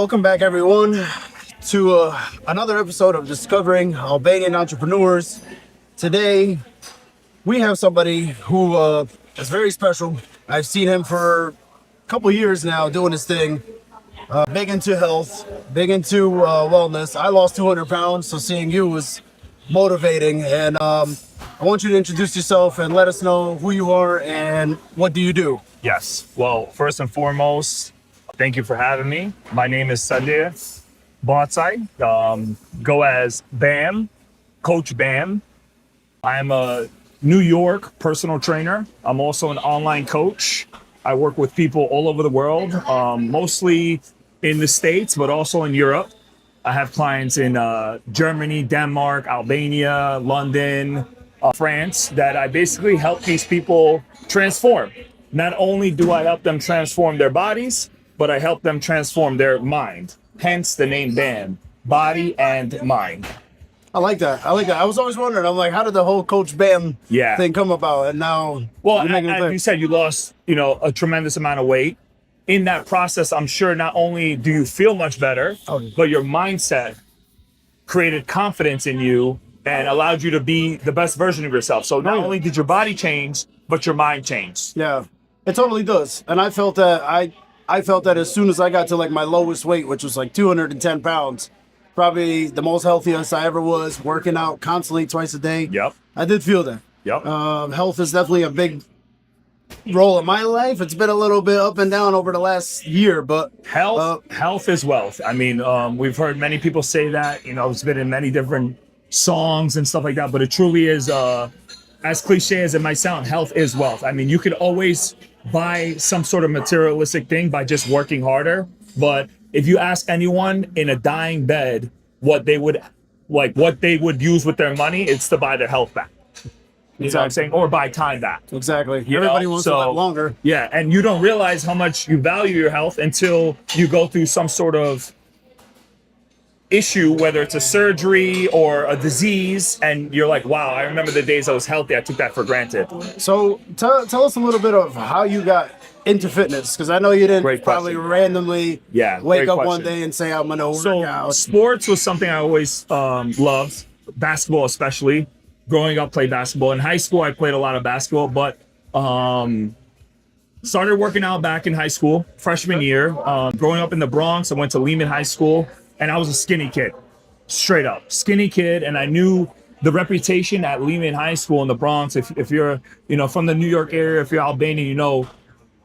Welcome back, everyone, to another episode of Discovering Albanian Entrepreneurs. Today, we have somebody who is very special. I've seen him for a couple years now doing his thing. Big into health, big into wellness. I lost 200 pounds, so seeing you was motivating. And I want you to introduce yourself and let us know who you are and what do you do. Yes. Well, first and foremost, thank you for having me. My name is Salih Bacaj. Go as Bam, Coach Bam. I'm a New York personal trainer. I'm also an online coach. I work with people all over the world, mostly in the States, but also in Europe. I have clients in Germany, Denmark, Albania, London, France, that I basically help these people transform. Not only do I help them transform their bodies, but I help them transform their mind. Hence the name BAM, body and mind. I like that. I was always wondering, I'm like, how did the whole Coach Bam thing come about? And now, well, as you said, you lost, a tremendous amount of weight. In that process, I'm sure not only do you feel much better, but your mindset created confidence in you and allowed you to be the best version of yourself. So not only did your body change, but your mind changed. Yeah, it totally does. And I felt that I felt that as soon as I got to like my lowest weight, which was like 210 pounds, probably the most healthiest I ever was, working out constantly twice a day. Yep. I did feel that. Yep. Health is definitely a big role in my life. It's been a little bit up and down over the last year, but health is wealth. I mean, we've heard many people say that, it's been in many different songs and stuff like that, but it truly is, as cliche as it might sound, health is wealth. I mean, you could always buy some sort of materialistic thing by just working harder, but if you ask anyone in a dying bed what they would use with their money, it's to buy their health back. You know what I'm saying? Or buy time back. Exactly. Everybody wants to live longer. Yeah, and you don't realize how much you value your health until you go through some sort of issue, whether it's a surgery or a disease, and you're like, wow, I remember the days I was healthy. I took that for granted. So tell us a little bit of how you got into fitness, because I know you didn't probably randomly wake up one day and say, I'm going to work out. Sports was something I always loved, basketball especially. Growing up, played basketball. In high school, I played a lot of basketball, but started working out back in high school, freshman year. Growing up in the Bronx, I went to Lehman High School, and I was a skinny kid, straight up skinny kid. And I knew the reputation at Lehman High School in the Bronx. If you're, from the New York area, if you're Albanian,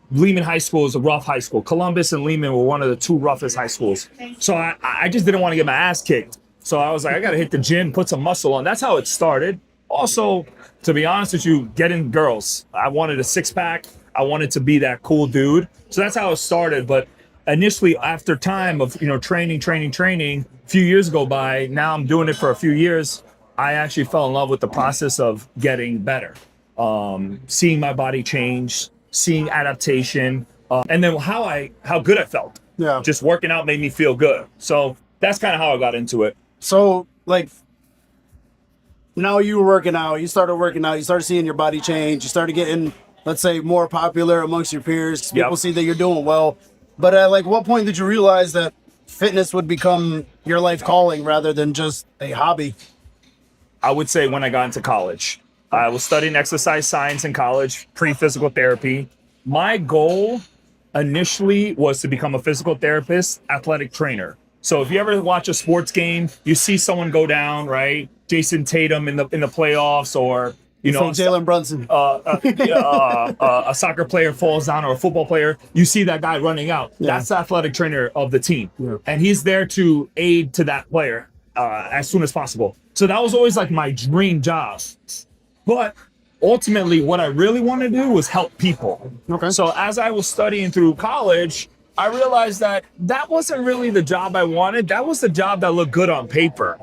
Lehman High School is a rough high school. Columbus and Lehman were one of the two roughest high schools. So I just didn't want to get my ass kicked. So I was like, I got to hit the gym, put some muscle on. That's how it started. Also, to be honest with you, getting girls. I wanted a six-pack. I wanted to be that cool dude. So that's how it started. But initially, after time of, training, a few years go by, now I'm doing it for a few years, I actually fell in love with the process of getting better. Seeing my body change, seeing adaptation, and then how good I felt. Yeah. Just working out made me feel good. So that's kind of how I got into it. So, now you were working out, you started seeing your body change, you started getting, let's say, more popular amongst your peers. People see that you're doing well. But at what point did you realize that fitness would become your life calling rather than just a hobby? I would say when I got into college. I was studying exercise science in college, pre-physical therapy. My goal initially was to become a physical therapist, athletic trainer. So if you ever watch a sports game, you see someone go down, right? Jason Tatum in the playoffs, or from Jalen Brunson, a soccer player falls down, or a football player. You see that guy running out. Yeah. That's the athletic trainer of the team, and he's there to aid to that player as soon as possible. So that was always my dream job. But ultimately, what I really wanted to do was help people. Okay. So as I was studying through college, I realized that wasn't really the job I wanted. That was the job that looked good on paper.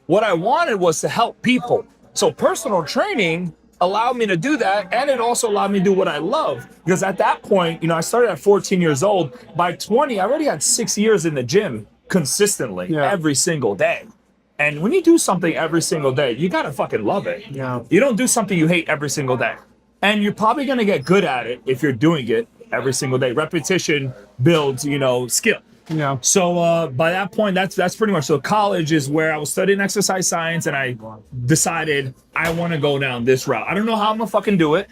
What I wanted was to help people. So personal training allowed me to do that, and it also allowed me to do what I love. Because at that point, I started at 14 years old. By 20, I already had 6 years in the gym consistently, every single day. And when you do something every single day, you gotta fucking love it. Yeah. You don't do something you hate every single day. And you're probably gonna get good at it if you're doing it every single day. Repetition builds, skill. Yeah. So by that point, that's pretty much. So college is where I was studying exercise science, and I decided I want to go down this route. I don't know how I'm gonna fucking do it.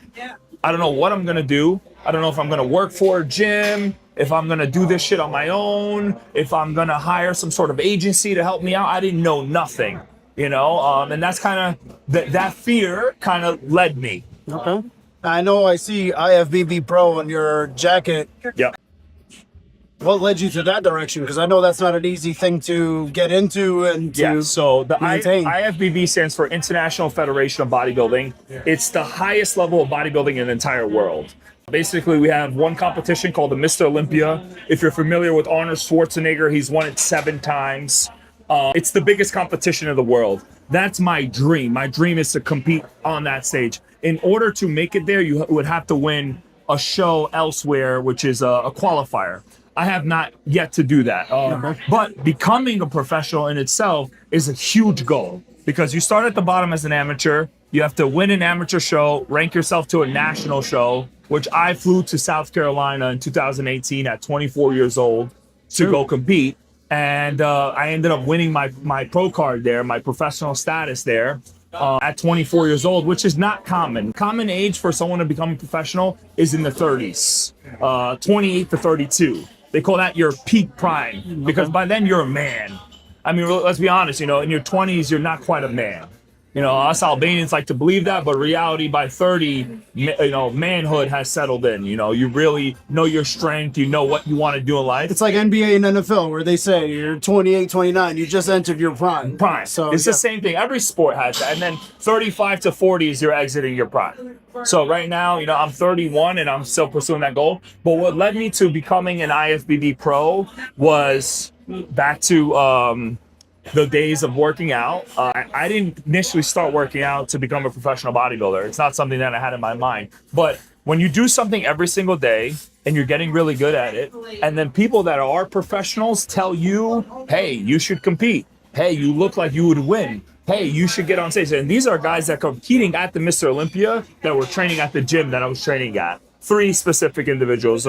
I don't know what I'm gonna do. I don't know if I'm gonna work for a gym, if I'm gonna do this shit on my own, if I'm gonna hire some sort of agency to help me out. I didn't know nothing, you know, and that's kind of that fear kind of led me. Okay. I know I see IFBB Pro on your jacket. Yep. What led you to that direction? Because I know that's not an easy thing to get into and to Yeah, so the maintain. IFBB stands for International Federation of Bodybuilding. It's the highest level of bodybuilding in the entire world. Basically, we have one competition called the Mr. Olympia. If you're familiar with Arnold Schwarzenegger, he's won it 7 times. It's the biggest competition in the world. That's my dream. My dream is to compete on that stage. In order to make it there, you would have to win a show elsewhere, which is a qualifier. I have not yet to do that. But becoming a professional in itself is a huge goal, because you start at the bottom as an amateur. You have to win an amateur show, rank yourself to a national show, which I flew to South Carolina in 2018 at 24 years old to go compete. And I ended up winning my pro card there, my professional status there at 24 years old, which is not common. Common age for someone to become a professional is in the 30s, 28 to 32. They call that your peak prime, because by then you're a man. I mean, let's be honest, you know, in your 20s, you're not quite a man. You know, us Albanians like to believe that, but reality, by 30, you know, manhood has settled in. You know, you really know your strength. You know what you want to do in life. It's like NBA and NFL, where they say you're 28, 29, you just entered your prime. So it's the same thing. Every sport has that. And then 35 to 40 is you're exiting your prime. So right now, you know, I'm 31 and I'm still pursuing that goal. But what led me to becoming an IFBB Pro was back to the days of working out. I didn't initially start working out to become a professional bodybuilder. It's not something that I had in my mind. But when you do something every single day and you're getting really good at it, and then people that are professionals tell you, hey, you should compete. Hey, you look like you would win. Hey, you should get on stage. And these are guys that are competing at the Mr. Olympia that were training at the gym that I was training at. 3 specific individuals,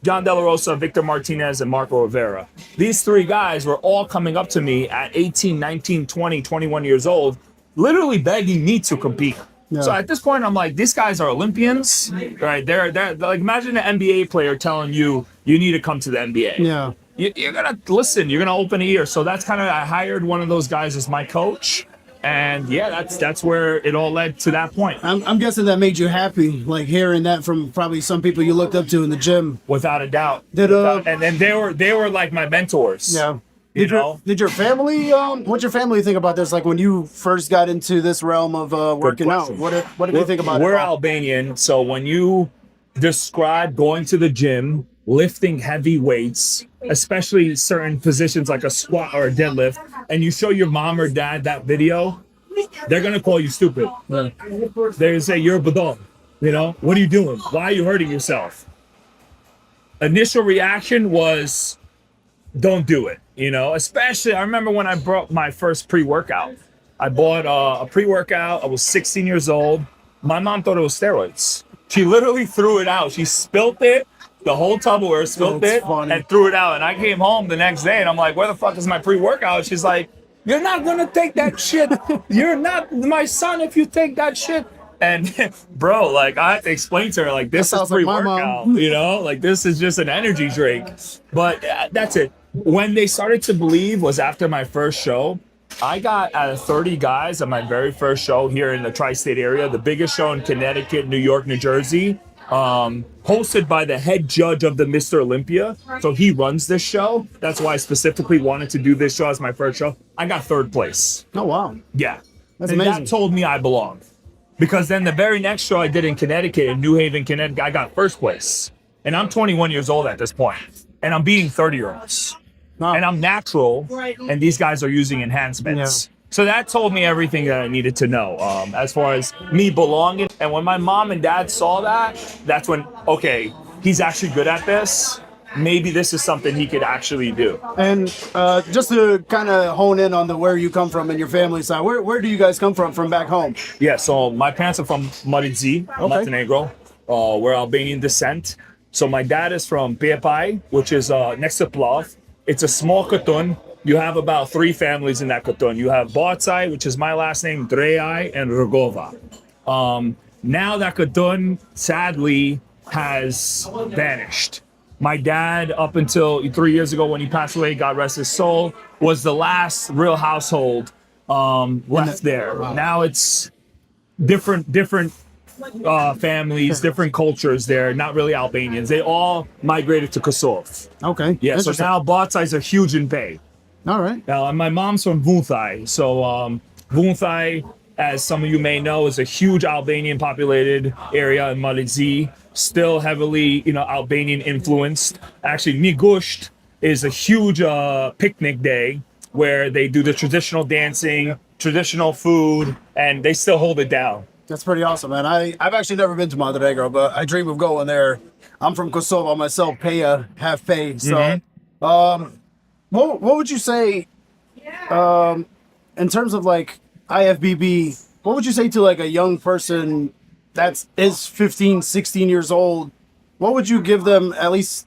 John De La Rosa, Victor Martinez, and Marco Rivera. These 3 guys were all coming up to me at 18, 19, 20, 21 years old, literally begging me to compete. Yeah. So at this point, I'm like, these guys are Olympians, right? They're like, imagine an NBA player telling you, you need to come to the NBA. Yeah. You're going to listen, you're going to open an ear. So that's kind of, I hired one of those guys as my coach. And yeah, that's where it all led to that point. I'm guessing that made you happy, like hearing that from probably some people you looked up to in the gym. Without a doubt. And then they were like my mentors. Yeah. Did your family? What's your family think about this? Like when you first got into this realm of working out, what did they think about it? We're Albanian, so when you describe going to the gym, lifting heavy weights, especially certain positions like a squat or a deadlift, and you show your mom or dad that video, they're gonna call you stupid. They're gonna say you're a badon. You know, what are you doing? Why are you hurting yourself? Initial reaction was, don't do it. You know, especially I remember when I bought my first pre-workout. I bought a pre-workout. I was 16 years old. My mom thought it was steroids. She literally threw it out. She spilt it. The whole Tupperware, spilled it, and threw it out. And I came home the next day, and I'm like, where the fuck is my pre-workout? She's like, you're not going to take that shit. You're not my son if you take that shit. And, bro, like, I had to explain to her, like, this is pre-workout, you know? Like, this is just an energy drink. But that's it. When they started to believe was after my first show. I got out of 30 guys at my very first show here in the tri-state area, the biggest show in Connecticut, New York, New Jersey. Hosted by the head judge of the Mr. Olympia. So he runs this show. That's why I specifically wanted to do this show as my first show. I got 3rd place. Oh, wow. Yeah. That's amazing. That told me I belonged. Because then the very next show I did in Connecticut, in New Haven, Connecticut, I got 1st place. And I'm 21 years old at this point. And I'm beating 30-year-olds. Wow. And I'm natural. And these guys are using enhancements. Yeah. So that told me everything that I needed to know as far as me belonging. And when my mom and dad saw that, that's when, okay, he's actually good at this. Maybe this is something he could actually do. And just to kind of hone in on the where you come from and your family side, where do you guys come from back home? Yeah, so my parents are from Maritzi, Montenegro. We're Albanian descent. So my dad is from Pepai, which is next to Plav. It's a small katun. You have about 3 families in that katun. You have Bacaj, which is my last name, Drejaj, and Rogova. Now that katun, sadly, has vanished. My dad, up until 3 years ago when he passed away, God rest his soul, was the last real household left there. Wow. Now it's different families, different cultures there, not really Albanians. They all migrated to Kosovo. Okay. Yeah, so now Bacajs are huge in pay. All right. Now, and my mom's from Vunthay. So Vunthay, as some of you may know, is a huge Albanian populated area in Malizi, still heavily, Albanian influenced. Actually, Migusht is a huge picnic day where they do the traditional dancing, traditional food, and they still hold it down. That's pretty awesome, man. I've actually never been to Montenegro, but I dream of going there. I'm from Kosovo myself, half pay. So, what would you say, in terms of like IFBB, what would you say to like a young person that is 15, 16 years old? What would you give them at least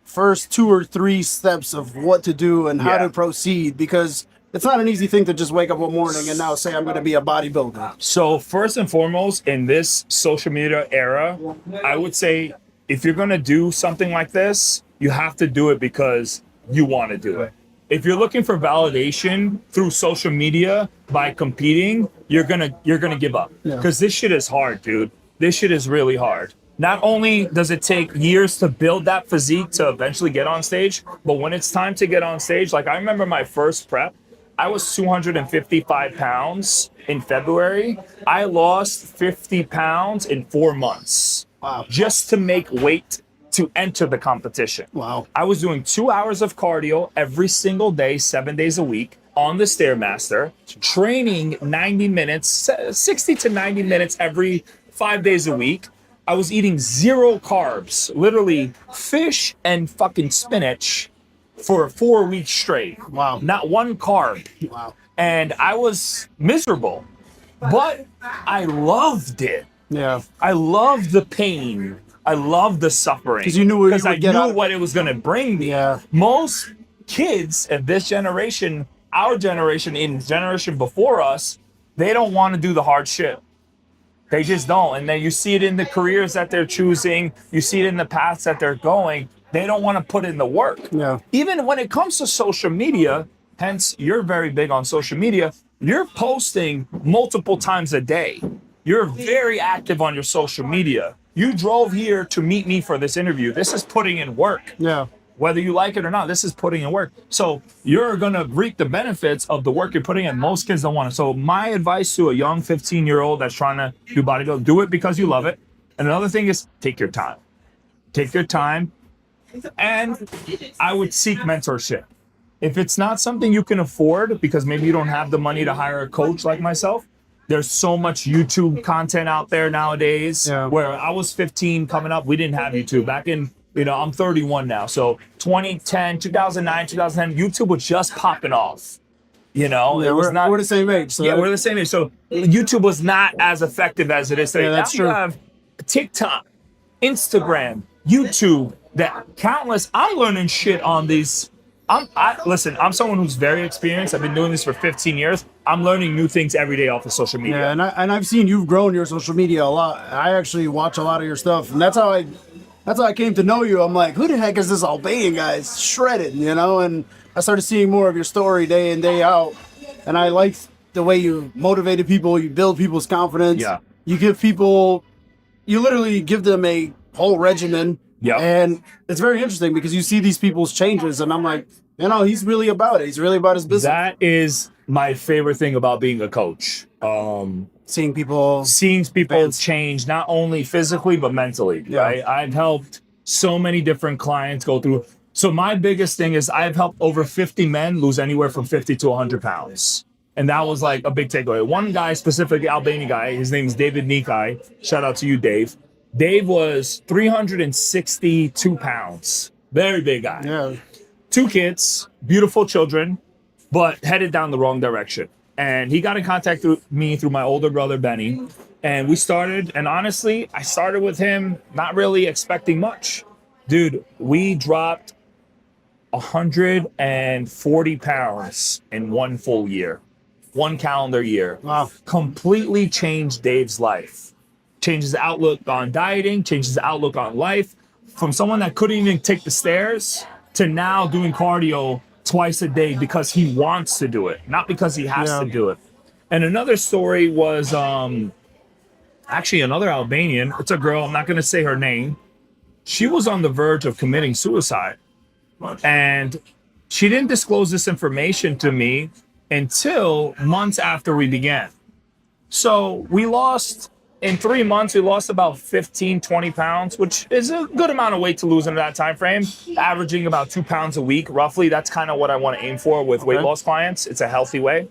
first 2 or 3 steps of what to do and how to proceed? Because it's not an easy thing to just wake up one morning and now say I'm going to be a bodybuilder. So first and foremost, in this social media era, I would say if you're going to do something like this, you have to do it because you want to do it. If you're looking for validation through social media by competing, you're gonna give up. Because this shit is hard, dude. This shit is really hard. Not only does it take years to build that physique to eventually get on stage, but when it's time to get on stage, like I remember my first prep, I was 255 pounds in February. I lost 50 pounds in 4 months. Wow. Just to make weight to enter the competition. Wow. I was doing 2 hours of cardio every single day, 7 days a week on the Stairmaster, training 90 minutes, 60 to 90 minutes every 5 days a week. I was eating 0 carbs, literally fish and fucking spinach for 4 weeks straight. Wow. Not one carb. Wow. And I was miserable, but I loved it. Yeah. I loved the pain. I loved the suffering. Because you knew what I knew what it was going to bring me. Yeah. Most kids of this generation, our generation, in generation before us, they don't want to do the hard shit. They just don't. And then you see it in the careers that they're choosing. You see it in the paths that they're going. They don't want to put in the work. Yeah. Even when it comes to social media, hence you're very big on social media, you're posting multiple times a day. You're very active on your social media. You drove here to meet me for this interview. This is putting in work. Yeah. Whether you like it or not, this is putting in work. So you're going to reap the benefits of the work you're putting in. Most kids don't want it. So my advice to a young 15-year-old that's trying to do bodybuilding, do it because you love it. And another thing is take your time. Take your time. And I would seek mentorship. If it's not something you can afford, because maybe you don't have the money to hire a coach like myself, there's so much YouTube content out there nowadays. Yeah. Where I was 15 coming up, we didn't have YouTube. Back in, I'm 31 now. So 2010, 2009, 2010, YouTube was just popping off. It was not. We're the same age. So We're the same age. So YouTube was not as effective as it is today. Yeah, that's now true. You have TikTok, Instagram, YouTube, that countless. I'm learning shit on these. Listen, I'm someone who's very experienced. I've been doing this for 15 years. I'm learning new things every day off of social media. Yeah, and I've seen you've grown your social media a lot. I actually watch a lot of your stuff, and that's how I came to know you. I'm like, who the heck is this Albanian guy? It's shredded, And I started seeing more of your story day in, day out, and I liked the way you motivated people, you build people's confidence. Yeah. You literally give them a whole regimen. Yeah. And it's very interesting because you see these people's changes, and I'm like, he's really about it. He's really about his business. That is my favorite thing about being a coach. Seeing people change, not only physically, but mentally, right? I've helped so many different clients go through. So my biggest thing is I've helped over 50 men lose anywhere from 50 to 100 pounds. And that was like a big takeaway. One guy, specifically Albanian guy, his name is David Nikai. Shout out to you, Dave. Dave was 362 pounds. Very big guy. Yeah. 2 kids, beautiful children, but headed down the wrong direction. And he got in contact with me through my older brother, Benny. And we started, and honestly, I started with him not really expecting much. Dude, we dropped 140 pounds in one full year, one calendar year. Wow. Completely changed Dave's life. Changed his outlook on dieting, changed his outlook on life. From someone that couldn't even take the stairs to now doing cardio twice a day because he wants to do it, not because he has to do it. And another story was actually another Albanian. It's a girl, I'm not going to say her name. She was on the verge of committing suicide. And she didn't disclose this information to me until months after we began. So we lost, in 3 months, we lost about 15, 20 pounds, which is a good amount of weight to lose in that time frame, averaging about 2 pounds a week, roughly. That's kind of what I want to aim for with weight loss clients. It's a healthy way.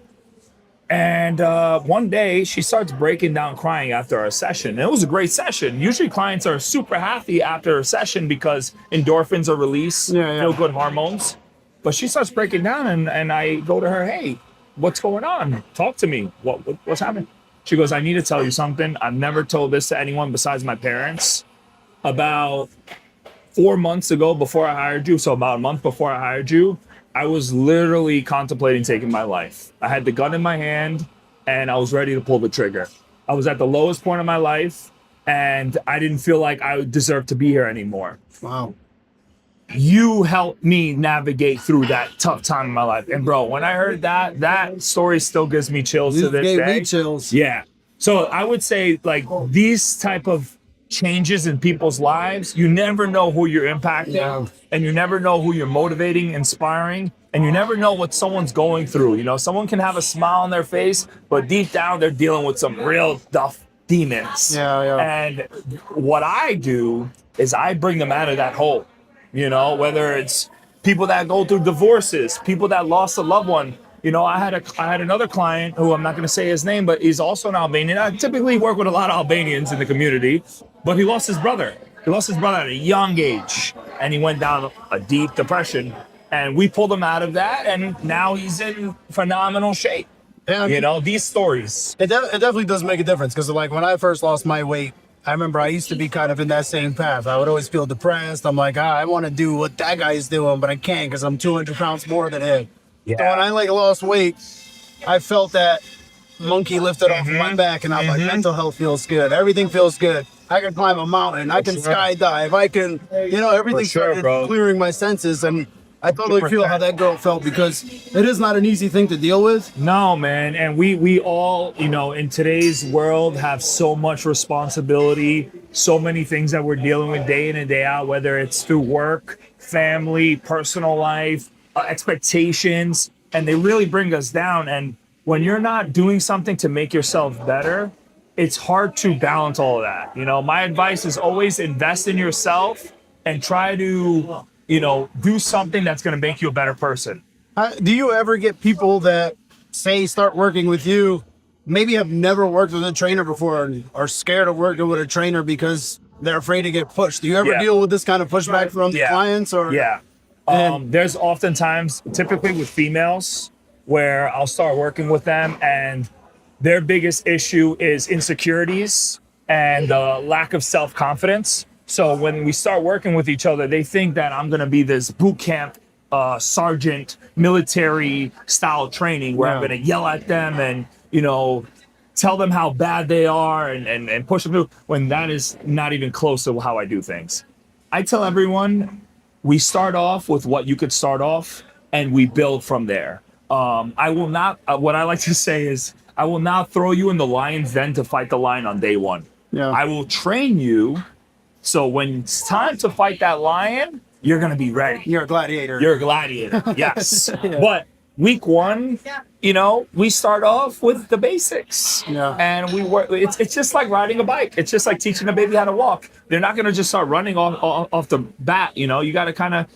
And one day she starts breaking down crying after our session. And it was a great session. Usually clients are super happy after a session because endorphins are released, feel good hormones. But she starts breaking down and I go to her, hey, what's going on? Talk to me. What's happening? She goes, I need to tell you something. I've never told this to anyone besides my parents. About 4 months ago, before I hired you, so about a month before I hired you, I was literally contemplating taking my life. I had the gun in my hand and I was ready to pull the trigger. I was at the lowest point of my life and I didn't feel like I deserved to be here anymore. Wow. You helped me navigate through that tough time in my life. And bro, when I heard that story still gives me chills to this day. Gave me chills. Yeah. So I would say like these type of changes in people's lives, you never know who you're impacting and you never know who you're motivating, inspiring, and you never know what someone's going through. You know, someone can have a smile on their face, but deep down they're dealing with some real tough demons. And what I do is I bring them out of that hole. You know, whether it's people that go through divorces, people that lost a loved one. You know, I had another client who I'm not going to say his name, but he's also an Albanian. I typically work with a lot of Albanians in the community, but he lost his brother. He lost his brother at a young age, and he went down a deep depression. And we pulled him out of that, and now he's in phenomenal shape. Yeah, you know, these stories. It definitely does make a difference because, like, when I first lost my weight, I remember I used to be kind of in that same path. I would always feel depressed. I'm like, I want to do what that guy's doing, but I can't because I'm 200 pounds more than him. So when I lost weight, I felt that monkey lifted off my back, and I'm like, mental health feels good. Everything feels good. I can climb a mountain. I can skydive. I can, everything started clearing my senses. And I totally feel how that girl felt because it is not an easy thing to deal with. No, man. And we all, in today's world have so much responsibility, so many things that we're dealing with day in and day out, whether it's through work, family, personal life, expectations, and they really bring us down. And when you're not doing something to make yourself better, it's hard to balance all of that. My advice is always invest in yourself and try to, do something that's going to make you a better person. Do you ever get people that say start working with you, maybe have never worked with a trainer before and are scared of working with a trainer because they're afraid to get pushed? Do you ever deal with this kind of pushback from clients? Or there's oftentimes, typically with females, where I'll start working with them and their biggest issue is insecurities and lack of self-confidence. So when we start working with each other, they think that I'm going to be this boot camp sergeant military style training where I'm going to yell at them and, tell them how bad they are and push them through, when that is not even close to how I do things. I tell everyone, we start off with what you could start off and we build from there. I will not, what I like to say is, I will not throw you in the lion's den to fight the lion on day one. I will train you so when it's time to fight that lion, you're going to be ready. You're a gladiator. You're a gladiator, yes. But week one, we start off with the basics. And we work. It's just like riding a bike. It's just like teaching a baby how to walk. They're not going to just start running off the bat. You got to kind of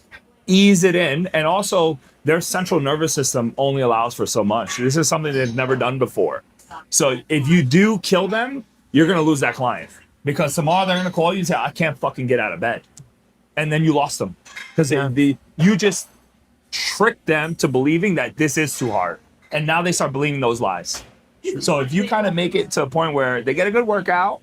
ease it in. And also, their central nervous system only allows for so much. This is something they've never done before. So if you do kill them, you're going to lose that client. Because tomorrow they're going to call you and say, I can't fucking get out of bed. And then you lost them. Because you just tricked them to believing that this is too hard. And now they start believing those lies. So if you kind of make it to a point where they get a good workout,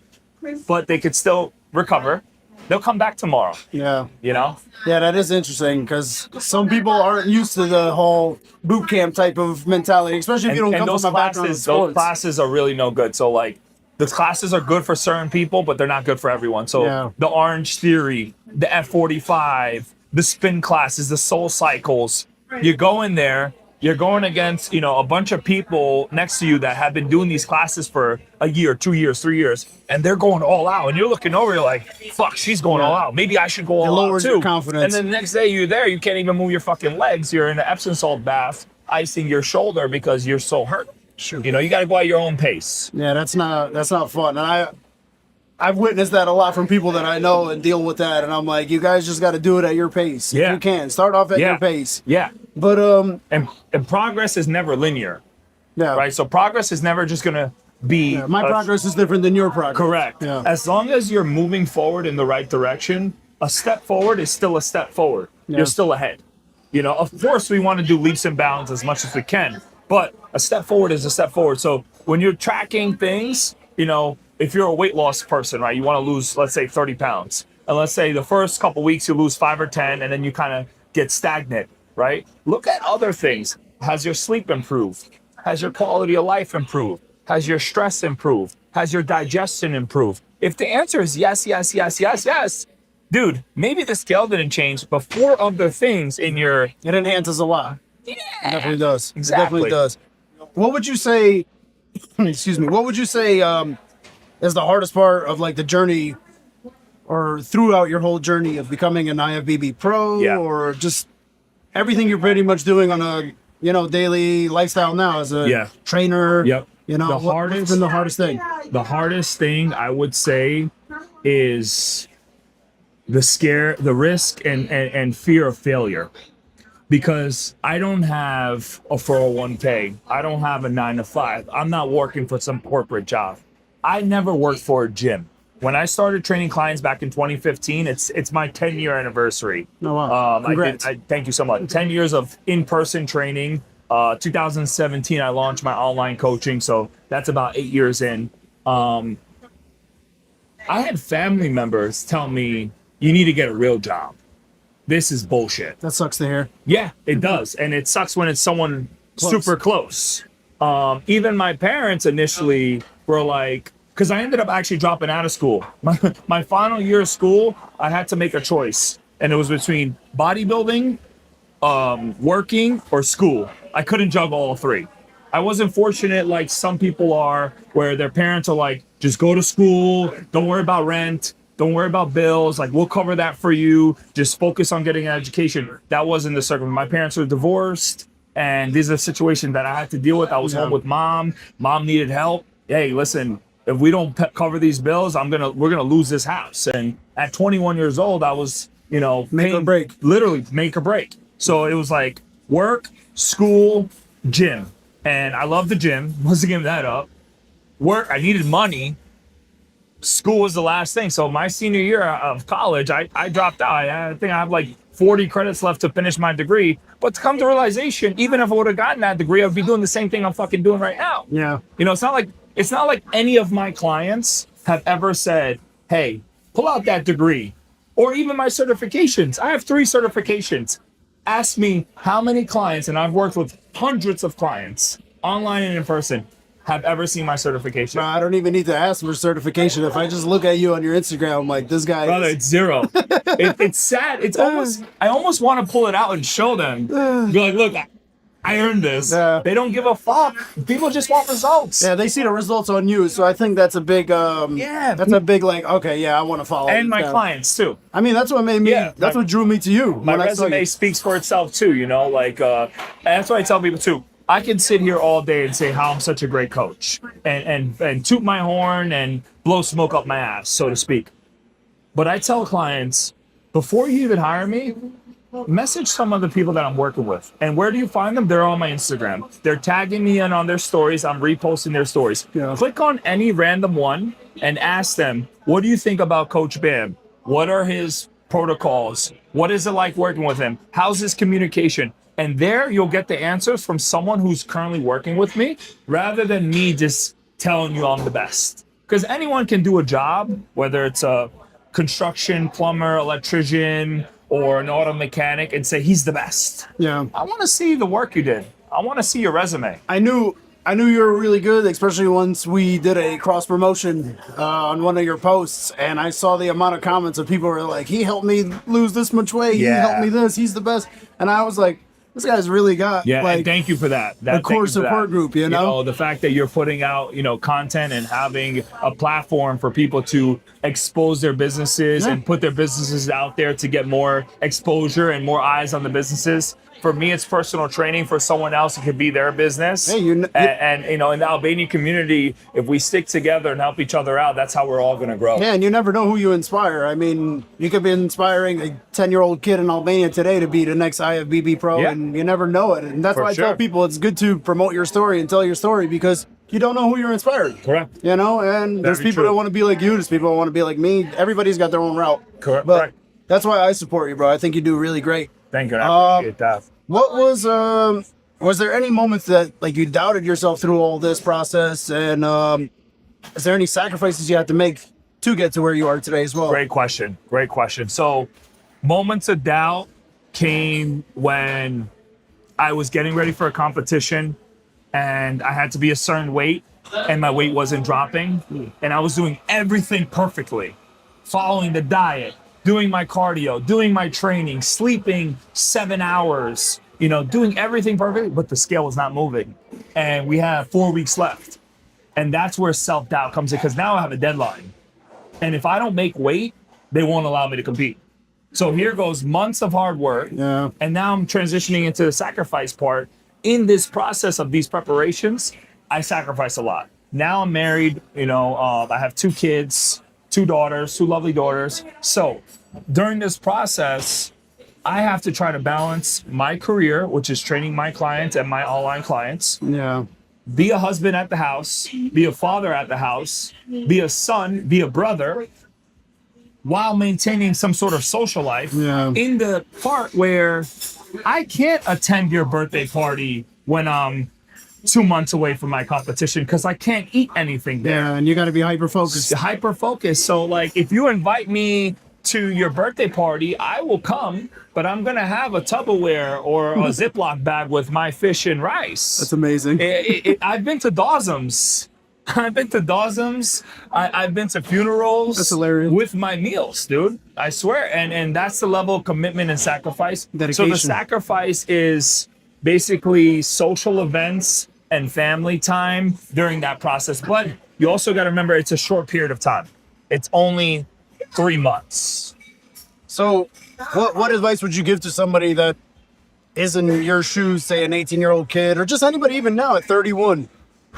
but they could still recover, they'll come back tomorrow. Yeah. You know? Yeah, that is interesting because some people aren't used to the whole boot camp type of mentality, especially if you don't come those from a background in classes, sports. those classes are really no good. So like the classes are good for certain people, but they're not good for everyone. So the Orange Theory, the F45, the spin classes, the Soul Cycles, you go in there, you're going against, you know, a bunch of people next to you that have been doing these classes for a year, 2 years, 3 years, and they're going all out. And you're looking over, you're like, fuck, she's going all out. Maybe I should go all out lowers too. your confidence. And then the next day you're there, you can't even move your fucking legs. You're in an Epsom salt bath, icing your shoulder because you're so hurt. Sure. You know, you got to go at your own pace. Yeah, that's not fun. And I've witnessed that a lot from people that I know and deal with that. And I'm like, you guys just got to do it at your pace. Yeah. If you can. Start off at your pace. Yeah. But, And progress is never linear, yeah. right? So progress is never just going to be... Yeah, my progress is different than your progress. Correct. Yeah. As long as you're moving forward in the right direction, a step forward is still a step forward. Yeah. You're still ahead. You know, of course, we want to do leaps and bounds as much as we can, but a step forward is a step forward. So when you're tracking things, you know, if you're a weight loss person, right, you want to lose, let's say, 30 pounds. And let's say the first couple weeks you lose 5 or 10, and then you kind of get stagnant, right? Look at other things. Has your sleep improved? Has your quality of life improved? Has your stress improved? Has your digestion improved? If the answer is yes, yes, yes, yes, yes, dude, maybe the scale didn't change, but 4 other things in your... It enhances a lot. Yeah. It definitely does. Exactly. It definitely does. What would you say, excuse me, what would you say is the hardest part of like the journey or throughout your whole journey of becoming an IFBB Pro or just everything you're pretty much doing on a, you know, daily lifestyle now as a trainer? Yep. You know, what's been the hardest thing? The hardest thing I would say is the risk and fear of failure. Because I don't have a 401k. I don't have a 9 to 5. I'm not working for some corporate job. I never worked for a gym. When I started training clients back in 2015, it's my 10-year anniversary. Oh, wow. Congrats. Thank you so much. 10 years of in-person training. 2017, I launched my online coaching, so that's about 8 years in. I had family members tell me, you need to get a real job. This is bullshit. That sucks to hear. Yeah, it does. And it sucks when it's someone super close. Even my parents initially were like, because I ended up actually dropping out of school. My final year of school, I had to make a choice. And it was between bodybuilding, working, or school. I couldn't juggle all 3. I wasn't fortunate like some people are, where their parents are like, just go to school, don't worry about rent. Don't worry about bills. Like, we'll cover that for you. Just focus on getting an education. That wasn't the circumstance. My parents were divorced, and these are situations that I had to deal with. I was home with mom. Mom needed help. Hey, listen, if we don't cover these bills, we're gonna lose this house. And at 21 years old, I was, you know, make or break. Literally make or break. So it was like work, school, gym, and I love the gym. Wasn't giving that up. Work, I needed money. School was the last thing. So my senior year of college, I dropped out. I think I have like 40 credits left to finish my degree. But to come to realization, even if I would have gotten that degree, I'd be doing the same thing I'm fucking doing right now. Yeah. You know, it's not like any of my clients have ever said, hey, pull out that degree. Or even my certifications. I have 3 certifications. Ask me how many clients, and I've worked with hundreds of clients, online and in person, have ever seen my certification. Bro, I don't even need to ask for certification. If I just look at you on your Instagram, I'm like, this guy. Brother, it's 0. It's sad. I almost want to pull it out and show them. Be like, look, I earned this. They don't give a fuck. People just want results. Yeah, they see the results on you. So I think that's a big, that's a big, like, okay, yeah, I want to follow. And my clients too. I mean, that's what made me, that's what drew me to you. My resume speaks for itself too, you know, like, and that's what I tell people too. I can sit here all day and say how I'm such a great coach and toot my horn and blow smoke up my ass, so to speak. But I tell clients, before you even hire me, message some of the people that I'm working with. And where do you find them? They're on my Instagram. They're tagging me in on their stories. I'm reposting their stories. Yeah. Click on any random one and ask them, what do you think about Coach Bam? What are his protocols? What is it like working with him? How's his communication? And there you'll get the answers from someone who's currently working with me, rather than me just telling you I'm the best. Because anyone can do a job, whether it's a construction plumber, electrician, or an auto mechanic and say he's the best. Yeah. I want to see the work you did. I want to see your resume. I knew you were really good, especially once we did a cross promotion on one of your posts, and I saw the amount of comments of people who were like, he helped me lose this much weight, he helped me this, he's the best. And I was like, this guy's really got and thank you for that. A core support group, you know? The fact that you're putting out, content and having a platform for people to expose their businesses and put their businesses out there to get more exposure and more eyes on the businesses. For me, it's personal training. For someone else, it could be their business. Hey, in the Albanian community, if we stick together and help each other out, that's how we're all going to grow. Yeah, and you never know who you inspire. I mean, you could be inspiring a 10-year-old kid in Albania today to be the next IFBB Pro, and you never know it. And that's why I tell people it's good to promote your story and tell your story, because you don't know who you're inspiring. Correct. And there's people that want to be like you, there's people that want to be like me. Everybody's got their own route. Correct. But that's why I support you, bro. I think you do really great. Thank you. I appreciate that. What was there any moments that like you doubted yourself through all this process, and is there any sacrifices you had to make to get to where you are today as well? Great question. So moments of doubt came when I was getting ready for a competition and I had to be a certain weight and my weight wasn't dropping, and I was doing everything perfectly, following the diet, doing my cardio, doing my training, sleeping 7 hours, doing everything perfect, but the scale was not moving. And we have 4 weeks left. And that's where self-doubt comes in, because now I have a deadline. And if I don't make weight, they won't allow me to compete. So here goes months of hard work. Yeah. And now I'm transitioning into the sacrifice part. In this process of these preparations, I sacrifice a lot. Now I'm married, I have 2 kids, 2 daughters, 2 lovely daughters. So during this process, I have to try to balance my career, which is training my clients and my online clients. Yeah. Be a husband at the house, be a father at the house, be a son, be a brother, while maintaining some sort of social life. Yeah. In the part where I can't attend your birthday party when I'm 2 months away from my competition, because I can't eat anything there. Yeah, and you got to be hyper-focused. So, like, if you invite me to your birthday party, I will come, but I'm going to have a Tupperware or a Ziploc bag with my fish and rice. That's amazing. I've been to Dawsums. I've been to funerals. That's hilarious. With my meals, dude. I swear. And that's the level of commitment and sacrifice. Dedication. So the sacrifice is basically social events and family time during that process. But you also got to remember, it's a short period of time. It's only 3 months. So what advice would you give to somebody that is in your shoes, say an 18-year-old kid, or just anybody even now at 31?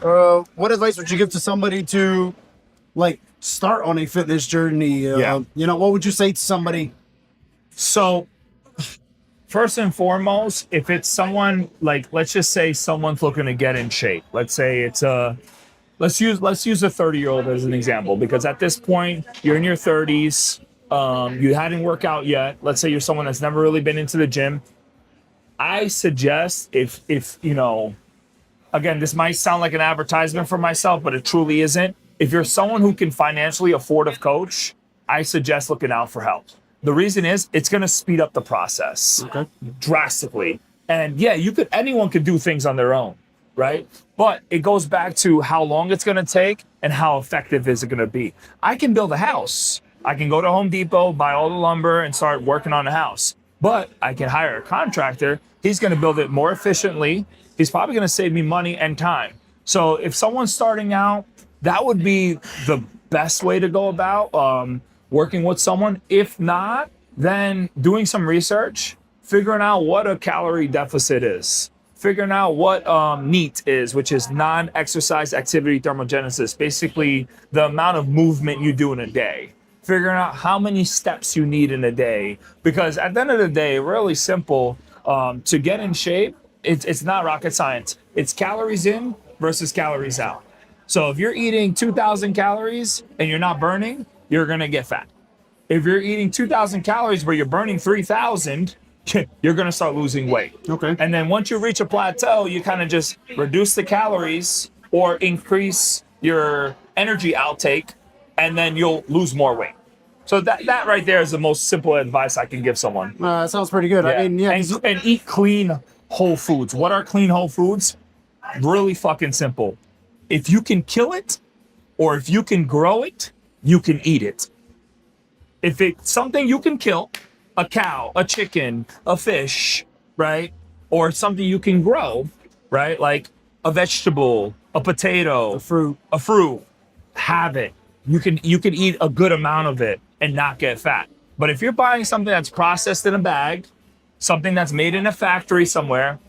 What advice would you give to somebody to start on a fitness journey? What would you say to somebody? So first and foremost, if it's someone let's just say someone's looking to get in shape. Let's say it's let's use a 30-year-old as an example, because at this point you're in your 30s, you hadn't worked out yet. Let's say you're someone that's never really been into the gym. I suggest if again, this might sound like an advertisement for myself, but it truly isn't. If you're someone who can financially afford a coach, I suggest looking out for help. The reason is it's going to speed up the process drastically. And yeah, anyone could do things on their own, right? But it goes back to how long it's going to take and how effective is it going to be. I can build a house. I can go to Home Depot, buy all the lumber, and start working on the house. But I can hire a contractor. He's going to build it more efficiently. He's probably going to save me money and time. So if someone's starting out, that would be the best way to go about working with someone. If not, then doing some research, figuring out what a calorie deficit is, figuring out what NEAT is, which is non-exercise activity thermogenesis, basically the amount of movement you do in a day, figuring out how many steps you need in a day. Because at the end of the day, really simple, to get in shape, it's not rocket science. It's calories in versus calories out. So if you're eating 2,000 calories and you're not burning, you're going to get fat. If you're eating 2,000 calories but you're burning 3,000, you're going to start losing weight. Okay. And then once you reach a plateau, you kind of just reduce the calories or increase your energy outtake, and then you'll lose more weight. So that right there is the most simple advice I can give someone. That sounds pretty good. I mean, yeah. And eat clean whole foods. What are clean whole foods? Really fucking simple. If you can kill it or if you can grow it, you can eat it. If it's something you can kill, a cow, a chicken, a fish, right? Or something you can grow, right? Like a vegetable, a potato, a fruit, have it. You can eat a good amount of it and not get fat. But if you're buying something that's processed in a bag, something that's made in a factory somewhere,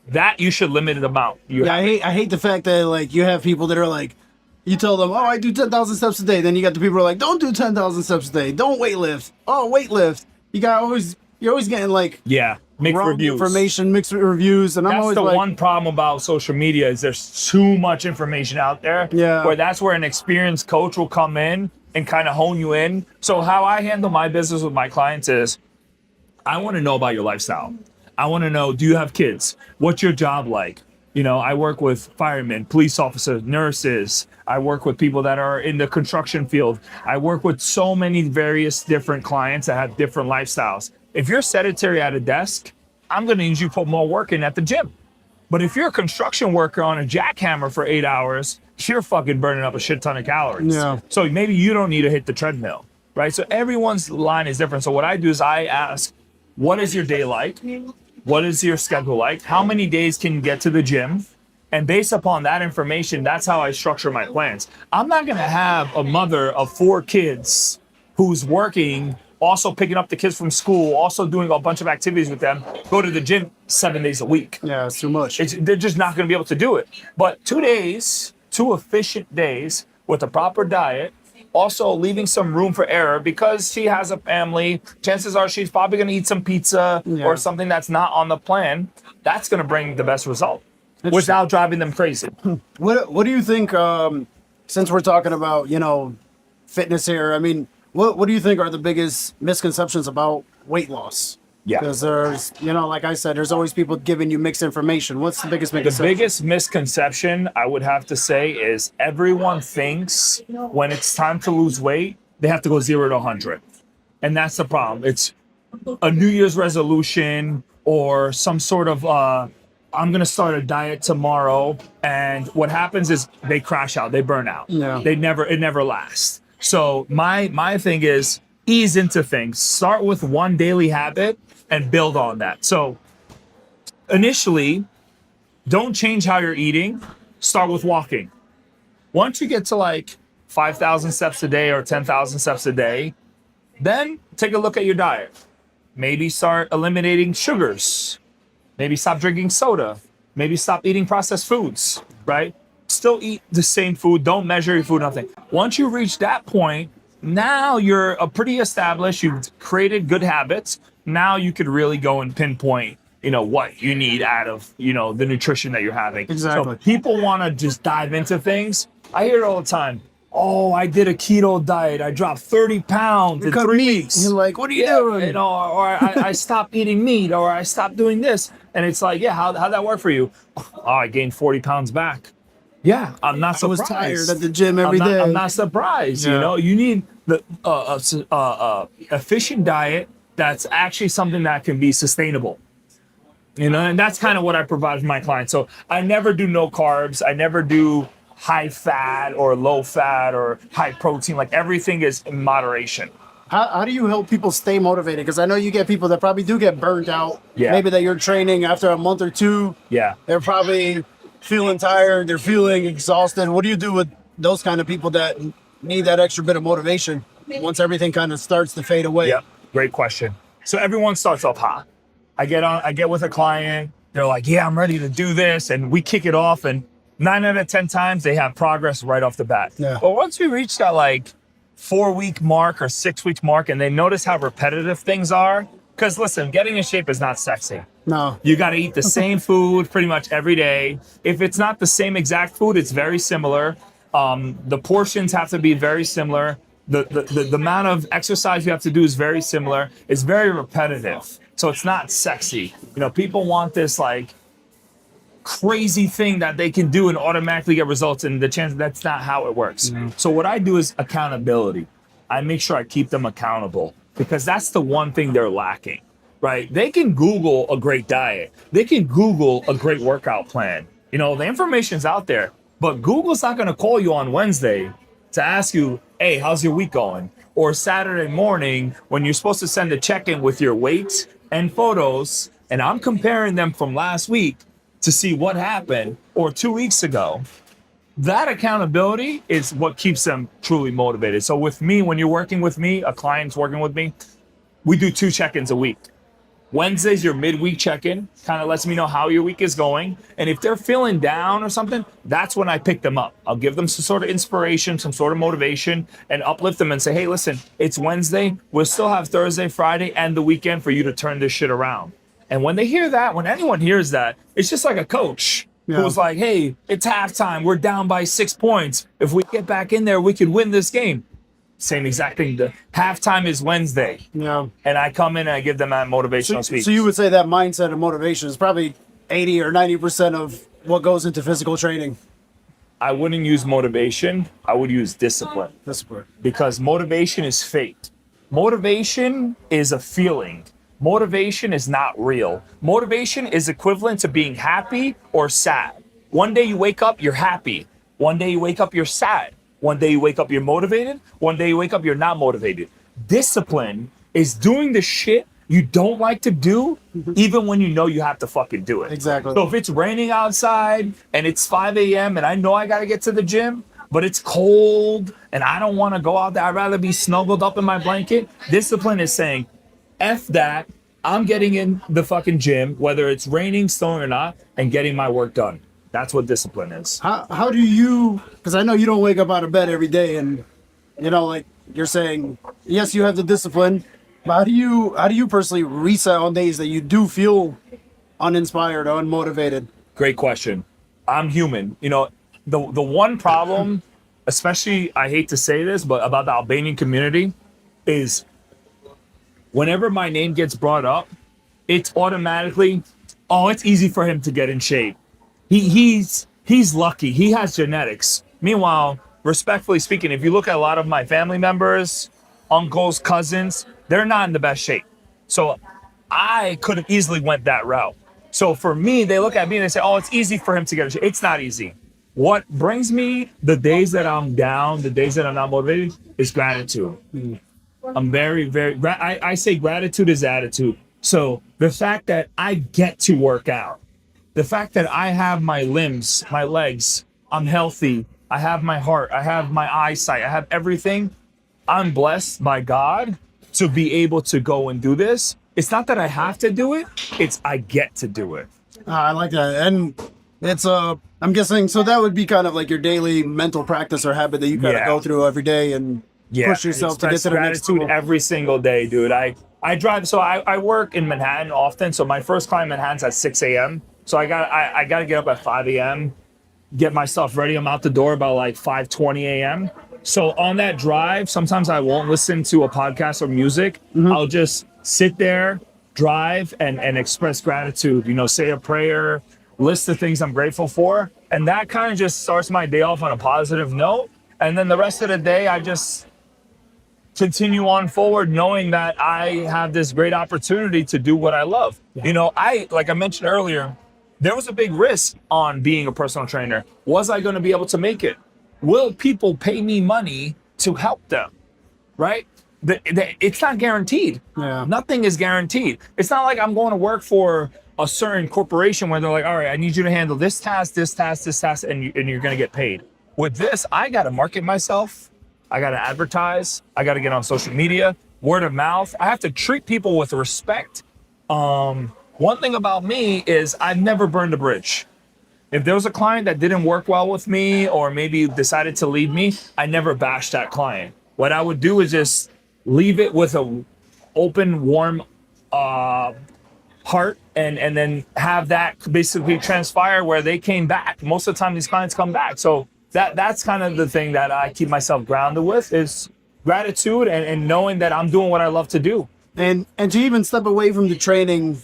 that you should limit the amount. I hate the fact that like you have people that are like, you tell them, oh, I do 10,000 steps a day. Then you got the people who are like, don't do 10,000 steps a day. Don't weight lift. Oh, weight lift. You're always getting like mixed wrong reviews. information, mixed reviews, and I'm That's always the like, one problem about social media is there's too much information out there. Yeah. Where that's where an experienced coach will come in and kind of hone you in. So how I handle my business with my clients is, I want to know about your lifestyle. I want to know, do you have kids? What's your job like? You know, I work with firemen, police officers, nurses. I work with people that are in the construction field. I work with so many various different clients that have different lifestyles. If you're sedentary at a desk, I'm going to need you to put more work in at the gym. But if you're a construction worker on a jackhammer for 8 hours, you're fucking burning up a shit ton of calories. Yeah. So maybe you don't need to hit the treadmill, right? So everyone's line is different. So what I do is I ask, what is your day like? What is your schedule like? How many days can you get to the gym? And based upon that information, that's how I structure my plans. I'm not going to have a mother of 4 kids who's working, also picking up the kids from school, also doing a bunch of activities with them, go to the gym 7 days a week. yeah, it's too much. They're just not going to be able to do it. But 2 days, 2 efficient days with a proper diet, also leaving some room for error because she has a family. Chances are she's probably going to eat some pizza or something that's not on the plan. That's going to bring the best result without driving them crazy. What do you think, since we're talking about, fitness here, I mean, what do you think are the biggest misconceptions about weight loss? Yeah. Because there's, like I said, there's always people giving you mixed information. What's the biggest The misconception? biggest misconception I would have to say is everyone thinks when it's time to lose weight, they have to go 0 to 100. And that's the problem. It's a New Year's resolution or some sort of, I'm going to start a diet tomorrow. And what happens is they crash out, they burn out. Yeah. It never lasts. So my thing is ease into things. Start with one daily habit and build on that. So initially, don't change how you're eating. Start with walking. Once you get to like 5,000 steps a day or 10,000 steps a day, then take a look at your diet. Maybe start eliminating sugars. Maybe stop drinking soda. Maybe stop eating processed foods, right? Still eat the same food. Don't measure your food, nothing. Once you reach that point, now you're pretty established. You've created good habits. Now you could really go and pinpoint, what you need out of, the nutrition that you're having. Exactly. So people want to just dive into things. I hear it all the time. Oh, I did a keto diet. I dropped 30 pounds in 3 weeks. You're like, what are you doing? Or I stopped eating meat, or I stopped doing this. And it's like, how'd that work for you? Oh, I gained 40 pounds back. Yeah, I'm not surprised. I was tired at the gym every day. I'm not surprised. Yeah. You need the efficient diet that's actually something that can be sustainable. And that's kind of what I provide for my clients. So I never do no carbs. I never do high fat or low fat or high protein. Like everything is in moderation. How do you help people stay motivated? Because I know you get people that probably do get burned out. Yeah. Maybe that you're training after a month or two. Yeah. They're probably feeling tired. They're feeling exhausted. What do you do with those kind of people that need that extra bit of motivation once everything kind of starts to fade away? Yep. Great question. So everyone starts off hot. I get with a client. They're like, yeah, I'm ready to do this. And we kick it off. And 9 out of 10 times they have progress right off the bat. Yeah. But once we reach that like 4-week mark or 6-week mark and they notice how repetitive things are, because listen, getting in shape is not sexy. No. You got to eat the same food pretty much every day. If it's not the same exact food, it's very similar. The portions have to be very similar. The amount of exercise you have to do is very similar. It's very repetitive. So it's not sexy. People want this like crazy thing that they can do and automatically get results, and the chance that's not how it works. So what I do is accountability. I make sure I keep them accountable, because that's the one thing they're lacking, right? They can Google a great diet. They can Google a great workout plan. You know, the information's out there, but Google's not going to call you on Wednesday to ask you, hey, how's your week going? Or Saturday morning when you're supposed to send a check-in with your weight and photos, and I'm comparing them from last week to see what happened, or 2 weeks ago. That accountability is what keeps them truly motivated. So with me, when you're working with me, a client's working with me, we do 2 check-ins a week. Wednesday's your midweek check-in, kind of lets me know how your week is going. And if they're feeling down or something, that's when I pick them up. I'll give them some sort of inspiration, some sort of motivation, and uplift them and say, hey, listen, it's Wednesday. We'll still have Thursday, Friday, and the weekend for you to turn this shit around. And when they hear that, when anyone hears that, it's just like a coach who's like, hey, it's halftime. We're down by 6 points. If we get back in there, we could win this game. Same exact thing. The halftime is Wednesday. Yeah. And I come in and I give them that motivational speech. So you would say that mindset and motivation is probably 80 or 90% of what goes into physical training. I wouldn't use motivation. I would use discipline. Discipline. Because motivation is fake. Motivation is a feeling. Motivation is not real. Motivation is equivalent to being happy or sad. One day you wake up, you're happy. One day you wake up, you're sad. One day you wake up, you're motivated. One day you wake up, you're not motivated. Discipline is doing the shit you don't like to do, even when you know you have to fucking do it. Exactly. So if it's raining outside and it's 5 a.m. and I know I got to get to the gym, but it's cold and I don't want to go out there, I'd rather be snuggled up in my blanket. Discipline is saying, F that, I'm getting in the fucking gym, whether it's raining, snowing or not, and getting my work done. That's what discipline is. How do you, because I know you don't wake up out of bed every day and, you know, like you're saying, yes, you have the discipline, but how do you personally reset on days that you do feel uninspired or unmotivated? Great question. I'm human. You know, the one problem, especially, I hate to say this, but about the Albanian community is whenever my name gets brought up, it's automatically, oh, it's easy for him to get in shape. He's lucky. He has genetics. Meanwhile, respectfully speaking, if you look at a lot of my family members, uncles, cousins, they're not in the best shape. So I could have easily went that route. So for me, they look at me and they say, oh, it's easy for him to get in shape. It's not easy. What brings me the days that I'm down, the days that I'm not motivated, is gratitude. I'm I say gratitude is attitude. So the fact that I get to work out, the fact that I have my limbs, my legs, I'm healthy, I have my heart, I have my eyesight, I have everything. I'm blessed by God to be able to go and do this. It's not that I have to do it, it's I get to do it. I like that. And it's, I'm guessing, so that would be kind of like your daily mental practice or habit that you gotta go through every day and push yourself to get to the next tool. Every single day, dude. I drive, so I work in Manhattan often. So my first client in Manhattan's at 6 a.m. So I gotta get up at 5 a.m., get myself ready. I'm out the door about like 5:20 a.m. So on that drive, sometimes I won't listen to a podcast or music. I'll just sit there, drive, and express gratitude. You know, say a prayer, list the things I'm grateful for. And that kind of just starts my day off on a positive note. And then the rest of the day, I just continue on forward knowing that I have this great opportunity to do what I love. You know, like I mentioned earlier, there was a big risk on being a personal trainer. Was I going to be able to make it? Will people pay me money to help them? Right? It's not guaranteed. Yeah. Nothing is guaranteed. It's not like I'm going to work for a certain corporation where they're like, all right, I need you to handle this task, and you're going to get paid. With this, I got to market myself. I got to advertise. I got to get on social media, word of mouth. I have to treat people with respect. One thing about me is I've never burned a bridge. If there was a client that didn't work well with me or maybe decided to leave me, I never bashed that client. What I would do is just leave it with a open, warm heart and then have that basically transpire where they came back. Most of the time, these clients come back. So that's kind of the thing that I keep myself grounded with is gratitude and knowing that I'm doing what I love to do. And to even step away from the training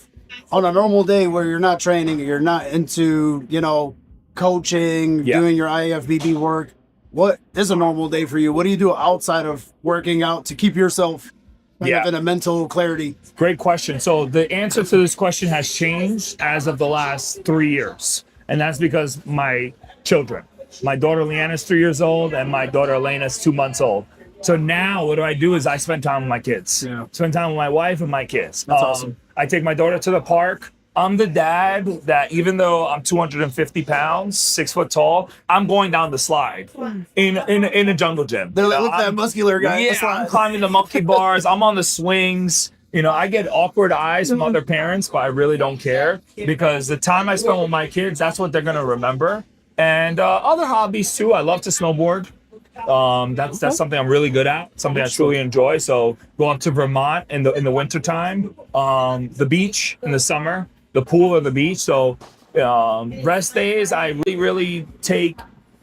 on a normal day where you're not training, you're not into, you know, coaching, doing your IFBB work. what is a normal day for you? What do you do outside of working out to keep yourself kind of in a mental clarity? Great question. So the answer to this question has changed as of the last 3 years. And that's because my children, my daughter Leanna is 3 years old and my daughter Elena is 2 months old. So now what I do is I spend time with my kids, spend time with my wife and my kids. That's awesome. I take my daughter to the park. I'm the dad that even though I'm 250 pounds, 6 foot tall, I'm going down the slide in a jungle gym. They're like, look at that muscular guy. Yeah, I'm climbing the monkey bars. I'm on the swings. You know, I get awkward eyes from other parents, but I really don't care because the time I spend with my kids, that's what they're going to remember. And other hobbies too. I love to snowboard. That's something I'm really good at, something I truly enjoy. So go up to Vermont in the winter time, the beach in the summer, the pool or the beach. So rest days, I really take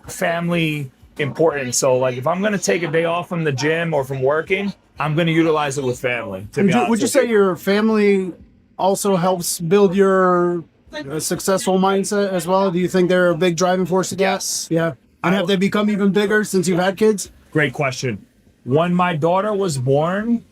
family importance. So like if I'm going to take a day off from the gym or from working, I'm going to utilize it with family. Would you say your family also helps build your successful mindset as well? Do you think they're a big driving force? Yes. Yeah. And have they become even bigger since you've had kids? Great question. When my daughter was born,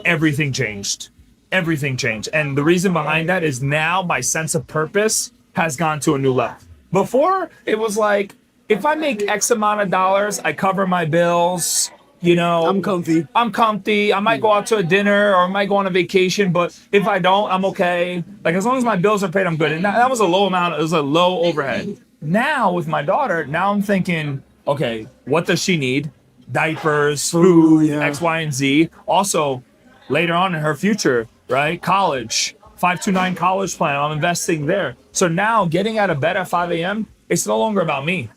everything changed. Everything changed. And the reason behind that is now my sense of purpose has gone to a new level. Before, it was like, if I make X amount of dollars, I cover my bills, you know. I'm comfy. I might go out to a dinner or I might go on a vacation, but if I don't, I'm okay. Like, as long as my bills are paid, I'm good. And that was a low amount. It was a low overhead. Now, with my daughter, now I'm thinking, okay, what does she need? Diapers, food, X, Y, and Z. Also, later on in her future, right? College, 529 college plan. I'm investing there. So now getting out of bed at 5 a.m., it's no longer about me.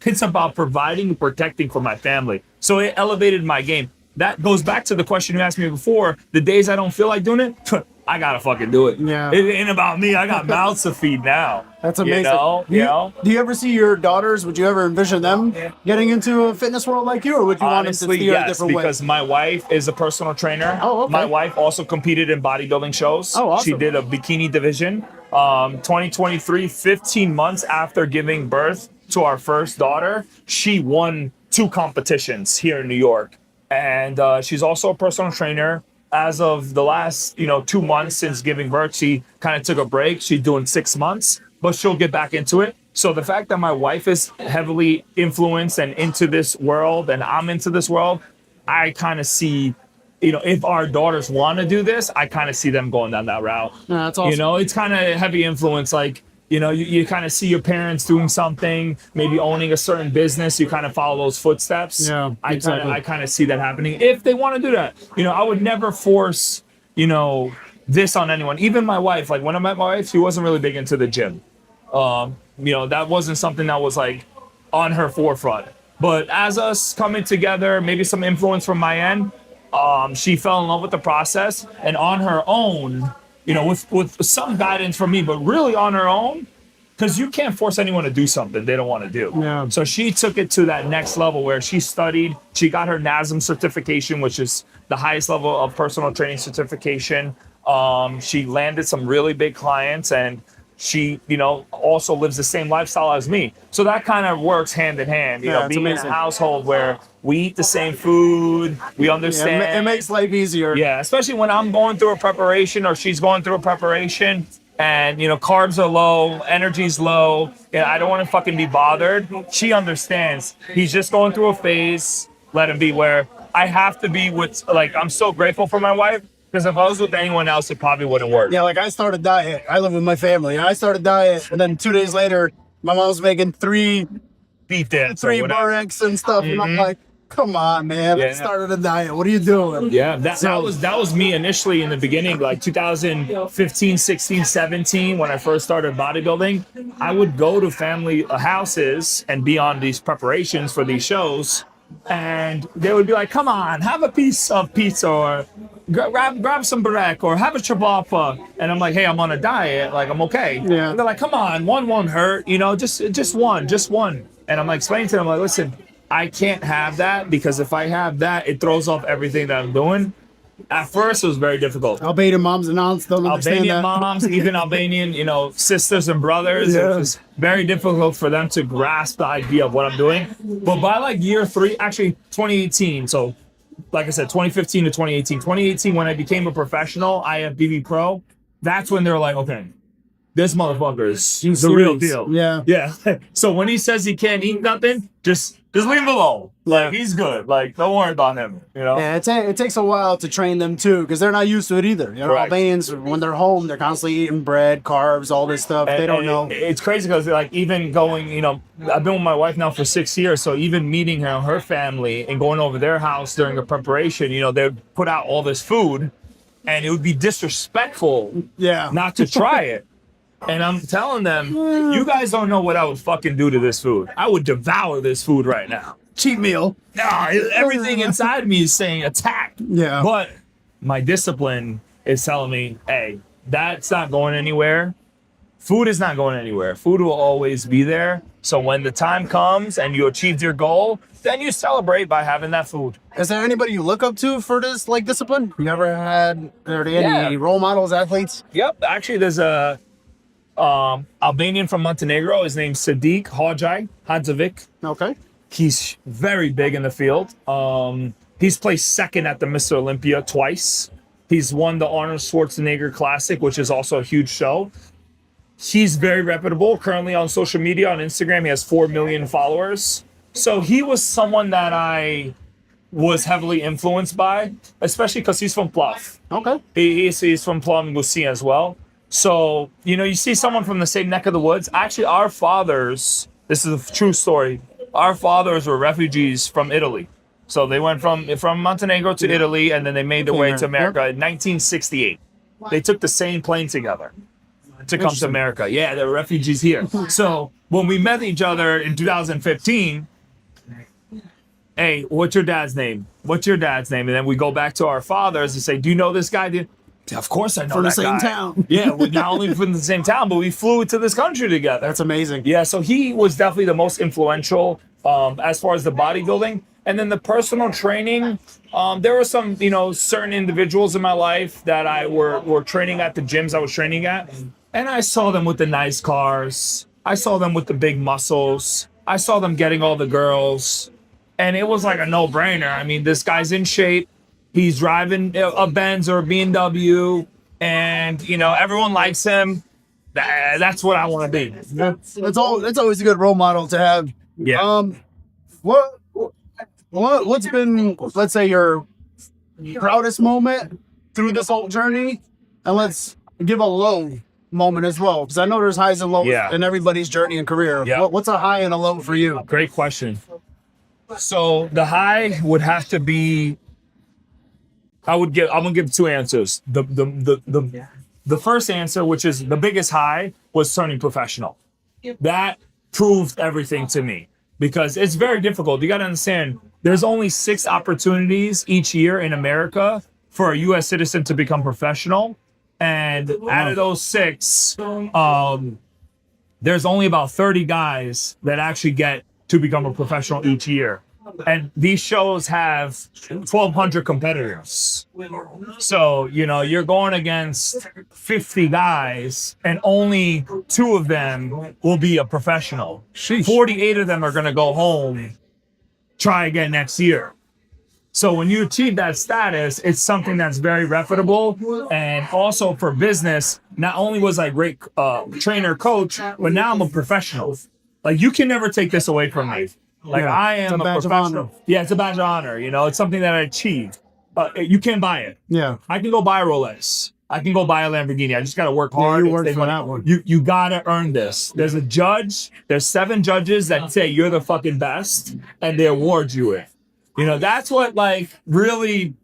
It's about providing and protecting for my family. So it elevated my game. That goes back to the question you asked me before. The days I don't feel like doing it, I gotta fucking do it. Yeah. It ain't about me. I got mouths to feed now. That's amazing. You know? Do you ever see your daughters? Would you ever envision them getting into a fitness world like you, or would you Honestly, want them to steer a yes, different way? because my wife is a personal trainer. Oh, okay. My wife also competed in bodybuilding shows. Oh, awesome. She did a bikini division. 2023, 15 months after giving birth to our first daughter, she won 2 competitions here in New York. And she's also a personal trainer. As of the last, 2 months since giving birth, she kind of took a break. She's doing 6 months, but she'll get back into it. So the fact that my wife is heavily influenced and into this world and I'm into this world, I kind of see, if our daughters want to do this, I kind of see them going down that route. Yeah, that's awesome. It's kind of heavy influence. Like, you kind of see your parents doing something, maybe owning a certain business. You kind of follow those footsteps. Yeah, exactly. I kind of see that happening if they want to do that. I would never force, this on anyone. Even my wife, like when I met my wife, she wasn't really big into the gym. That wasn't something that was like on her forefront. But as us coming together, maybe some influence from my end, she fell in love with the process, and on her own, with some guidance from me, but really on her own, because you can't force anyone to do something they don't want to do. Yeah. So she took it to that next level where she studied. She got her NASM certification, which is the highest level of personal training certification. She landed some really big clients, and she, also lives the same lifestyle as me. So that kind of works hand in hand, being in a household where we eat the same food, we understand. Yeah, it makes life easier. Yeah, especially when I'm going through a preparation or she's going through a preparation and, carbs are low, energy's low, and I don't want to fucking be bothered. She understands. He's just going through a phase, let him be, where I have to be with, I'm so grateful for my wife. Because if I was with anyone else, it probably wouldn't work. Yeah, I started diet. I live with my family. I started diet, and then 2 days later, my mom was making 3 beef dance, 3 bureks and stuff, and I'm like, come on, man. I started a diet. What are you doing? Yeah, that was me initially in the beginning, like 2015, 16, 17, when I first started bodybuilding. I would go to family houses and be on these preparations for these shows, and they would be like, come on, have a piece of pizza, or grab some burek, or have a chabapa. And I'm like, hey, I'm on a diet, I'm okay. Yeah. And they're like, come on, one won't hurt, just one. And I'm like explaining to them, listen, I can't have that, because if I have that, it throws off everything that I'm doing. At first, it was very difficult. Albanian moms and aunts don't understand Albanian that. moms, even Albanian, sisters and brothers. Yeah. It was very difficult for them to grasp the idea of what I'm doing. But by like year 3, actually 2018, so like I said, 2015 to 2018. 2018, when I became a professional, IFBB Pro, that's when they were like, okay, this motherfucker is the real deal. Yeah. Yeah. So when he says he can't eat nothing, just leave him alone. Like, he's good. Like, don't worry about him, Yeah, it takes a while to train them too, because they're not used to it either. Right. Albanians, when they're home, they're constantly eating bread, carbs, all this stuff. They don't know. It's crazy because, like, even going, I've been with my wife now for 6 years, so even meeting her family and going over their house during the preparation, they put out all this food, and it would be disrespectful not to try it. And I'm telling them, you guys don't know what I would fucking do to this food. I would devour this food right now. Cheat meal. Nah, everything inside me is saying attack. Yeah. But my discipline is telling me, hey, that's not going anywhere. Food is not going anywhere. Food will always be there. So when the time comes and you achieved your goal, then you celebrate by having that food. Is there anybody you look up to for this discipline? You ever had any role models, athletes? Yep. Actually, there's a Albanian from Montenegro. His name's Sadiq Hadzovic. Okay. He's very big in the field. He's placed second at the Mr. Olympia twice. He's won the Arnold Schwarzenegger Classic, which is also a huge show. He's very reputable. Currently on social media, on Instagram, he has 4 million followers. So he was someone that I was heavily influenced by, especially because he's from Plav. Okay. He's from Plav and Gusia as well. So, you see someone from the same neck of the woods. Actually, our fathers, this is a true story, our fathers were refugees from Italy. So they went from Montenegro to Italy, and then they made their way to America in 1968. They took the same plane together to come to America. Yeah, they were refugees here. So when we met each other in 2015, hey, what's your dad's name? What's your dad's name? And then we go back to our fathers and say, do you know this guy? Of course I know From the that same guy. town. Yeah, we're not only from the same town, but we flew to this country together. That's amazing. Yeah, so he was definitely the most influential as far as the bodybuilding. And then the personal training, there were some, certain individuals in my life that I were training at the gyms I was training at. And I saw them with the nice cars. I saw them with the big muscles. I saw them getting all the girls. And it was like a no-brainer. I mean, this guy's in shape. He's driving a Benz or a BMW, and everyone likes him. That's what I want to be. That's always a good role model to have. Yeah. What's been, let's say, your proudest moment through this whole journey, and let's give a low moment as well, because I know there's highs and lows in everybody's journey and career. Yeah. What's a high and a low for you? Great question. So the high would have to be. I'm gonna give 2 answers. The first answer, which is the biggest high, was turning professional. That proved everything to me, because it's very difficult. You got to understand, there's only 6 opportunities each year in America for a U.S. citizen to become professional, and out of those 6, there's only about 30 guys that actually get to become a professional each year. And these shows have 1,200 competitors. So, you're going against 50 guys, and only 2 of them will be a professional. 48 of them are going to go home, try again next year. So when you achieve that status, it's something that's very reputable. And also for business, not only was I a great trainer, coach, but now I'm a professional. Like, you can never take this away from me. Like, I am a professional. Yeah, it's a badge of honor. It's something that I achieved. You can't buy it. Yeah. I can go buy a Rolex. I can go buy a Lamborghini. I just got to work hard. You worked for that one. You got to earn this. There's a judge. There's 7 judges that say you're the fucking best, and they award you it. That's what, really,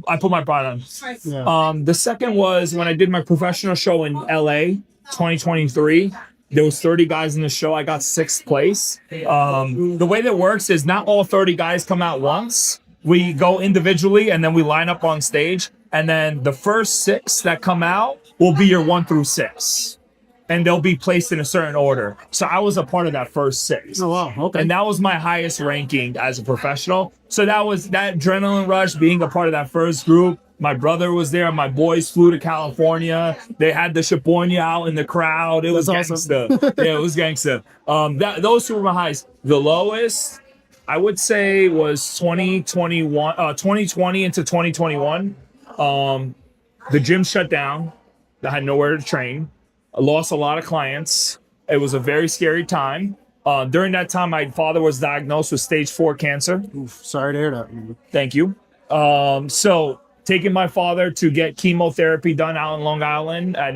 I put my pride on. Yeah. The second was when I did my professional show in LA, 2023. There was 30 guys in the show. I got 6th place. The way that works is not all 30 guys come out once. We go individually, and then we line up on stage. And then the first 6 that come out will be your 1 through 6. And they'll be placed in a certain order. So I was a part of that first 6. Oh, wow. Okay. And that was my highest ranking as a professional. So that was that adrenaline rush, being a part of that first group, My brother was there. My boys flew to California. They had the Shabonya out in the crowd. It was That's gangsta. awesome. Yeah, it was gangsta. Those two were my highs. The lowest, I would say, was 2020 into 2021. The gym shut down. I had nowhere to train. I lost a lot of clients. It was a very scary time. During that time, my father was diagnosed with stage 4 cancer. Oof, sorry to hear that. Thank you. So taking my father to get chemotherapy done out in Long Island at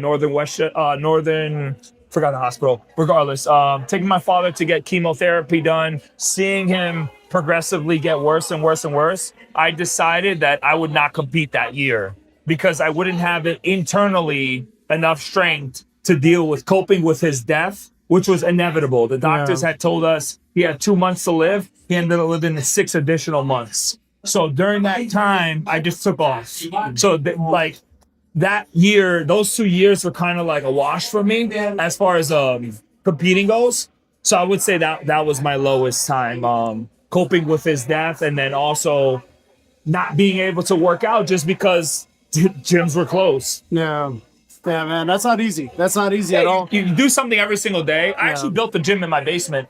forgot the hospital. Regardless, taking my father to get chemotherapy done, seeing him progressively get worse and worse and worse, I decided that I would not compete that year because I wouldn't have it internally enough strength to deal with coping with his death, which was inevitable. The doctors had told us he had 2 months to live. He ended up living 6 additional months. So during that time, I just took off. So that year, those 2 years were kind of like a wash for me as far as competing goes. So I would say that was my lowest time, coping with his death, and then also not being able to work out just because gyms were closed. Yeah, man, that's not easy. That's not easy at all. You do something every single day. I actually built the gym in my basement.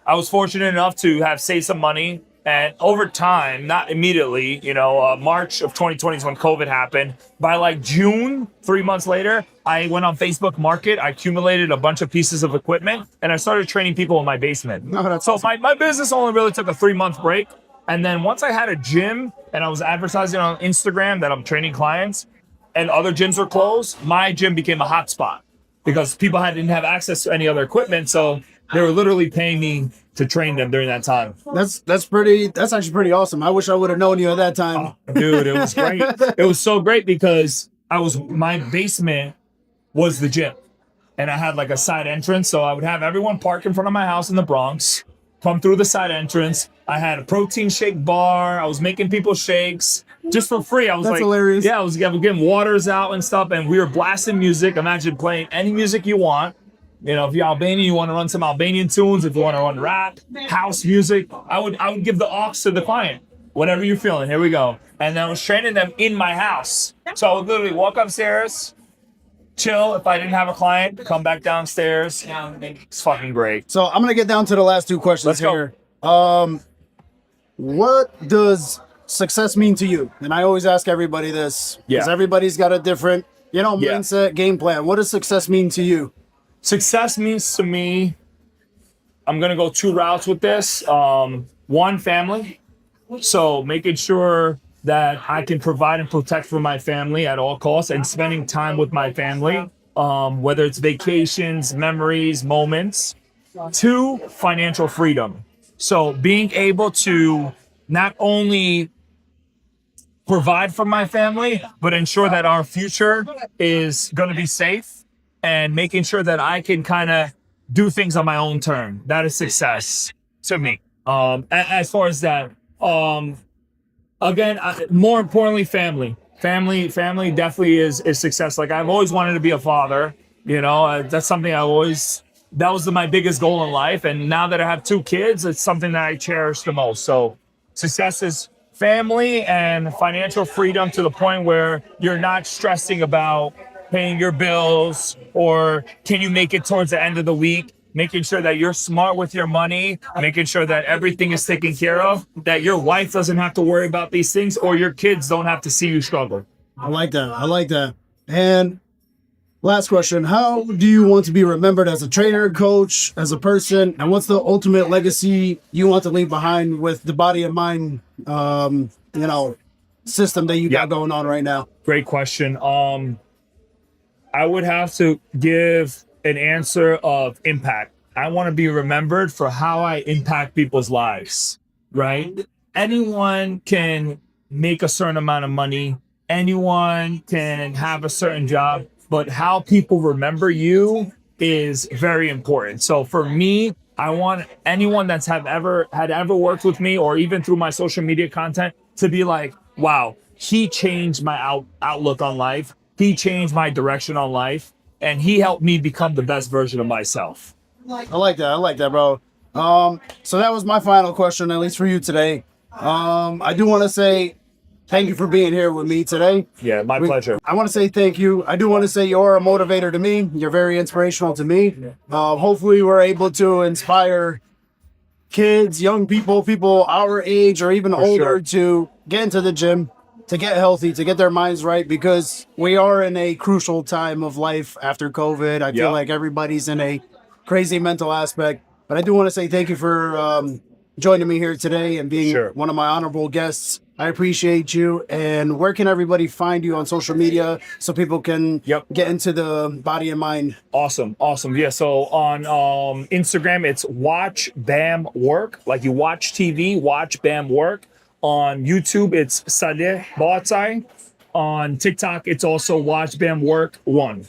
I was fortunate enough to have saved some money. And over time, not immediately, March of 2020 is when COVID happened. By like June, 3 months later, I went on Facebook Market. I accumulated a bunch of pieces of equipment and I started training people in my basement. So my business only really took a 3-month break. And then once I had a gym and I was advertising on Instagram that I'm training clients and other gyms were closed, my gym became a hotspot because people didn't have access to any other equipment. So they were literally paying me to train them during that time. That's actually pretty awesome. I wish I would have known you at that time. Oh, dude, it was great. It was so great because my basement was the gym and I had like a side entrance. So I would have everyone park in front of my house in the Bronx, come through the side entrance. I had a protein shake bar. I was making people shakes just for free. That's hilarious. Yeah, I was getting waters out and stuff. And we were blasting music. Imagine playing any music you want. If you're Albanian, you want to run some Albanian tunes. If you want to run rap, house music, I would give the aux to the client. Whatever you're feeling, here we go. And I was training them in my house. So I would literally walk upstairs, chill. If I didn't have a client, come back downstairs. It's fucking great. So I'm gonna get down to the last 2 questions here. What does success mean to you? And I always ask everybody this because everybody's got a different, mindset, game plan. What does success mean to you? Success means to me, I'm going to go 2 routes with this. One, family. So making sure that I can provide and protect for my family at all costs and spending time with my family, whether it's vacations, memories, moments. 2, financial freedom. So being able to not only provide for my family, but ensure that our future is going to be safe. And making sure that I can kind of do things on my own term. That is success to me. As far as that, again, more importantly, family. Family definitely is success. Like I've always wanted to be a father. That's something that was my biggest goal in life. And now that I have 2 kids, it's something that I cherish the most. So success is family and financial freedom to the point where you're not stressing about paying your bills or can you make it towards the end of the week, making sure that you're smart with your money, making sure that everything is taken care of, that your wife doesn't have to worry about these things or your kids don't have to see you struggle. I like that. And last question, how do you want to be remembered as a trainer, coach, as a person, and what's the ultimate legacy you want to leave behind with the body and mind, system that you got going on right now? Great question. I would have to give an answer of impact. I want to be remembered for how I impact people's lives, right? Anyone can make a certain amount of money. Anyone can have a certain job, but how people remember you is very important. So for me, I want anyone that's had ever worked with me or even through my social media content to be like, wow, he changed my outlook on life. He changed my direction on life, and he helped me become the best version of myself. I like that, bro. So that was my final question, at least for you today. I do want to say thank you for being here with me today. Yeah, my pleasure. I want to say thank you. I do want to say you're a motivator to me. You're very inspirational to me. Hopefully we're able to inspire kids, young people, people our age or even older to get into the gym, to get healthy, to get their minds right, because we are in a crucial time of life after COVID. I feel like everybody's in a crazy mental aspect. But I do want to say thank you for joining me here today and being one of my honorable guests. I appreciate you. And where can everybody find you on social media so people can get into the body and mind? Awesome. Yeah, so on Instagram, it's Watch Bam Work. Like you watch TV, watch Bam Work. On YouTube, it's Salih Bacaj. On TikTok, it's also Watch Bam Work 1.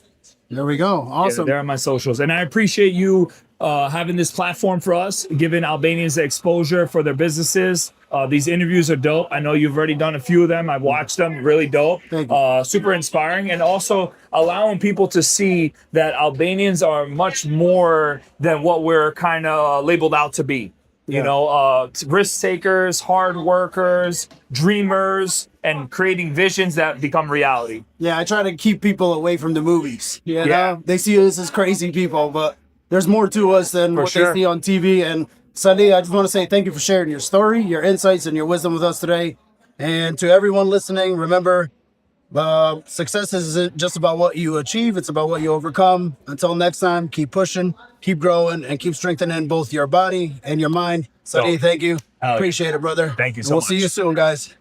There we go. Awesome. Yeah, there are my socials. And I appreciate you having this platform for us, giving Albanians the exposure for their businesses. These interviews are dope. I know you've already done a few of them. I've watched them. Really dope. Super inspiring. And also allowing people to see that Albanians are much more than what we're kind of labeled out to be. You know, risk takers, hard workers, dreamers, and creating visions that become reality. Yeah, I try to keep people away from the movies. You know? They see us as crazy people, but there's more to us than what they see on TV. And Salih, I just want to say thank you for sharing your story, your insights, and your wisdom with us today. And to everyone listening, remember, success isn't just about what you achieve, it's about what you overcome. Until next time, keep pushing, keep growing, and keep strengthening both your body and your mind. Salih, thank you. Appreciate it, brother. Thank you so much. We'll see you soon, guys.